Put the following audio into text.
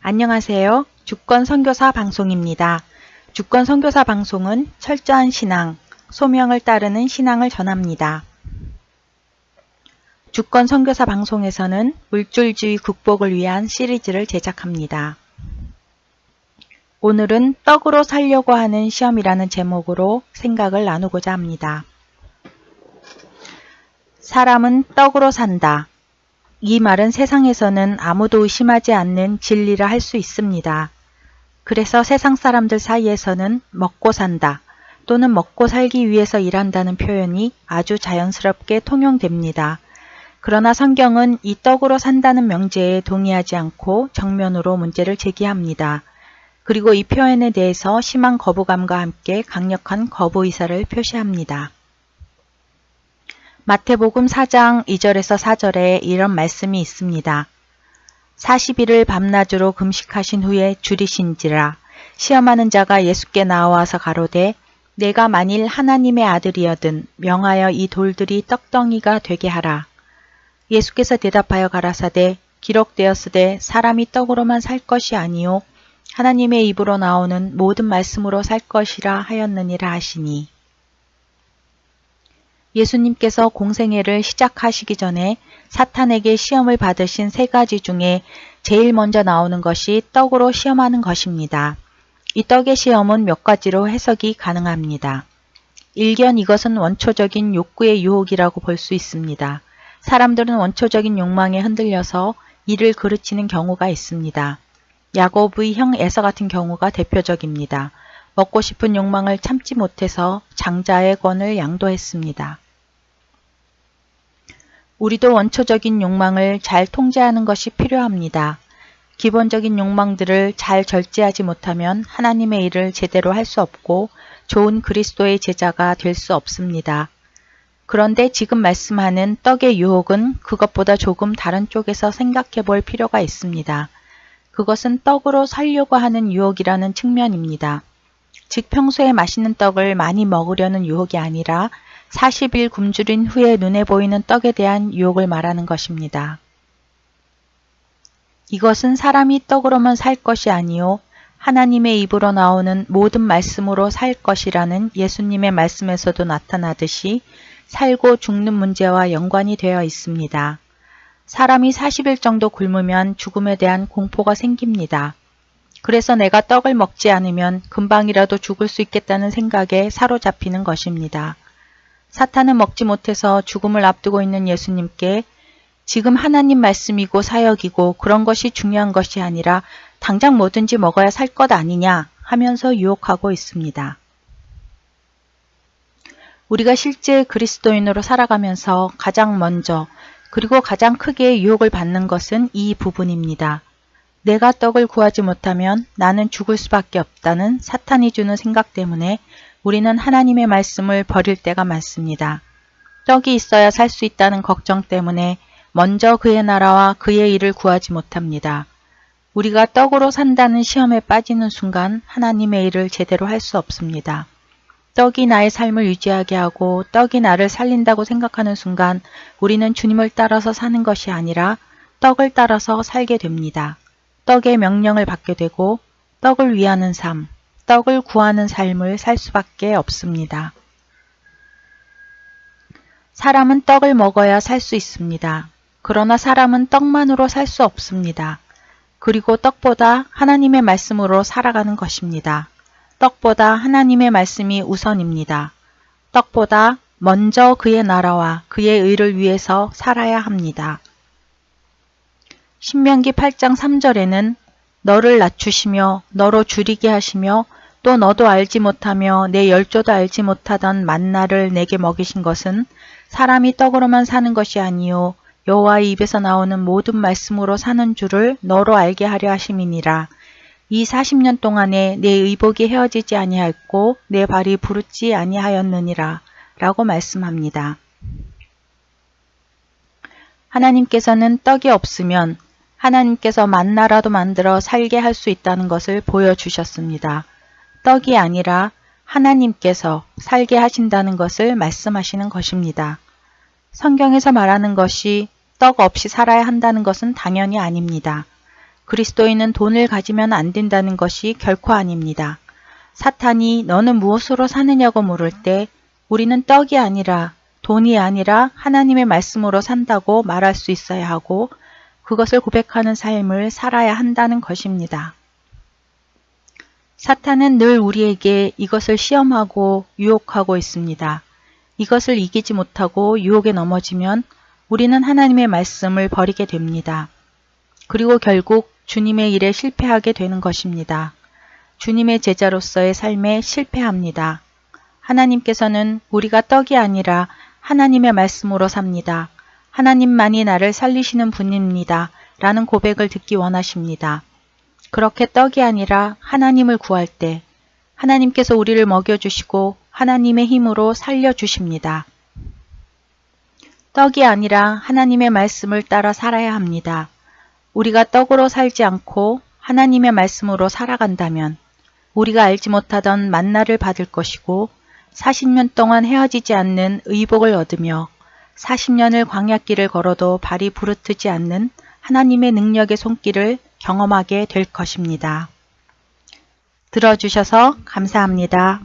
안녕하세요. 주권 선교사 방송입니다. 주권 선교사 방송은 철저한 신앙, 소명을 따르는 신앙을 전합니다. 주권 선교사 방송에서는 물질주의 극복을 위한 시리즈를 제작합니다. 오늘은 떡으로 살려고 하는 시험이라는 제목으로 생각을 나누고자 합니다. 사람은 떡으로 산다. 이 말은 세상에서는 아무도 의심하지 않는 진리라 할 수 있습니다. 그래서 세상 사람들 사이에서는 먹고 산다 또는 먹고 살기 위해서 일한다는 표현이 아주 자연스럽게 통용됩니다. 그러나 성경은 이 떡으로 산다는 명제에 동의하지 않고 정면으로 문제를 제기합니다. 그리고 이 표현에 대해서 심한 거부감과 함께 강력한 거부 의사를 표시합니다. 마태복음 4장 2절에서 4절에 이런 말씀이 있습니다. 40일을 밤낮으로 금식하신 후에 줄이신지라 시험하는 자가 예수께 나와서 가로되 내가 만일 하나님의 아들이여든 명하여 이 돌들이 떡덩이가 되게 하라. 예수께서 대답하여 가라사대 기록되었으되 사람이 떡으로만 살 것이 아니요 하나님의 입으로 나오는 모든 말씀으로 살 것이라 하였느니라 하시니. 예수님께서 공생애를 시작하시기 전에 사탄에게 시험을 받으신 세 가지 중에 제일 먼저 나오는 것이 떡으로 시험하는 것입니다. 이 떡의 시험은 몇 가지로 해석이 가능합니다. 일견 이것은 원초적인 욕구의 유혹이라고 볼 수 있습니다. 사람들은 원초적인 욕망에 흔들려서 이를 그르치는 경우가 있습니다. 야곱의 형 에서 같은 경우가 대표적입니다. 먹고 싶은 욕망을 참지 못해서 장자의 권을 양도했습니다. 우리도 원초적인 욕망을 잘 통제하는 것이 필요합니다. 기본적인 욕망들을 잘 절제하지 못하면 하나님의 일을 제대로 할 수 없고 좋은 그리스도의 제자가 될 수 없습니다. 그런데 지금 말씀하는 떡의 유혹은 그것보다 조금 다른 쪽에서 생각해 볼 필요가 있습니다. 그것은 떡으로 살려고 하는 유혹이라는 측면입니다. 즉 평소에 맛있는 떡을 많이 먹으려는 유혹이 아니라 40일 굶주린 후에 눈에 보이는 떡에 대한 유혹을 말하는 것입니다. 이것은 사람이 떡으로만 살 것이 아니요 하나님의 입으로 나오는 모든 말씀으로 살 것이라는 예수님의 말씀에서도 나타나듯이 살고 죽는 문제와 연관이 되어 있습니다. 사람이 40일 정도 굶으면 죽음에 대한 공포가 생깁니다. 그래서 내가 떡을 먹지 않으면 금방이라도 죽을 수 있겠다는 생각에 사로잡히는 것입니다. 사탄은 먹지 못해서 죽음을 앞두고 있는 예수님께 지금 하나님 말씀이고 사역이고 그런 것이 중요한 것이 아니라 당장 뭐든지 먹어야 살 것 아니냐 하면서 유혹하고 있습니다. 우리가 실제 그리스도인으로 살아가면서 가장 먼저 그리고 가장 크게 유혹을 받는 것은 이 부분입니다. 내가 떡을 구하지 못하면 나는 죽을 수밖에 없다는 사탄이 주는 생각 때문에 우리는 하나님의 말씀을 버릴 때가 많습니다. 떡이 있어야 살 수 있다는 걱정 때문에 먼저 그의 나라와 그의 일을 구하지 못합니다. 우리가 떡으로 산다는 시험에 빠지는 순간 하나님의 일을 제대로 할 수 없습니다. 떡이 나의 삶을 유지하게 하고 떡이 나를 살린다고 생각하는 순간 우리는 주님을 따라서 사는 것이 아니라 떡을 따라서 살게 됩니다. 떡의 명령을 받게 되고 떡을 위하는 삶, 떡을 구하는 삶을 살 수밖에 없습니다. 사람은 떡을 먹어야 살 수 있습니다. 그러나 사람은 떡만으로 살 수 없습니다. 그리고 떡보다 하나님의 말씀으로 살아가는 것입니다. 떡보다 하나님의 말씀이 우선입니다. 떡보다 먼저 그의 나라와 그의 의를 위해서 살아야 합니다. 신명기 8장 3절에는 너를 낮추시며 너로 줄이게 하시며 또 너도 알지 못하며 내 열조도 알지 못하던 만나를 내게 먹이신 것은 사람이 떡으로만 사는 것이 아니요 여호와의 입에서 나오는 모든 말씀으로 사는 줄을 너로 알게 하려 하심이니라. 이 40년 동안에 내 의복이 헤어지지 아니하였고 내 발이 부르지 아니하였느니라 라고 말씀합니다. 하나님께서는 떡이 없으면 하나님께서 만나라도 만들어 살게 할 수 있다는 것을 보여주셨습니다. 떡이 아니라 하나님께서 살게 하신다는 것을 말씀하시는 것입니다. 성경에서 말하는 것이 떡 없이 살아야 한다는 것은 당연히 아닙니다. 그리스도인은 돈을 가지면 안 된다는 것이 결코 아닙니다. 사탄이 너는 무엇으로 사느냐고 물을 때 우리는 떡이 아니라 돈이 아니라 하나님의 말씀으로 산다고 말할 수 있어야 하고 그것을 고백하는 삶을 살아야 한다는 것입니다. 사탄은 늘 우리에게 이것을 시험하고 유혹하고 있습니다. 이것을 이기지 못하고 유혹에 넘어지면 우리는 하나님의 말씀을 버리게 됩니다. 그리고 결국 주님의 일에 실패하게 되는 것입니다. 주님의 제자로서의 삶에 실패합니다. 하나님께서는 우리가 떡이 아니라 하나님의 말씀으로 삽니다. 하나님만이 나를 살리시는 분입니다. 라는 고백을 듣기 원하십니다. 그렇게 떡이 아니라 하나님을 구할 때 하나님께서 우리를 먹여주시고 하나님의 힘으로 살려주십니다. 떡이 아니라 하나님의 말씀을 따라 살아야 합니다. 우리가 떡으로 살지 않고 하나님의 말씀으로 살아간다면 우리가 알지 못하던 만나를 받을 것이고 40년 동안 헤어지지 않는 의복을 얻으며 40년을 광야길을 걸어도 발이 부르트지 않는 하나님의 능력의 손길을 경험하게 될 것입니다. 들어주셔서 감사합니다.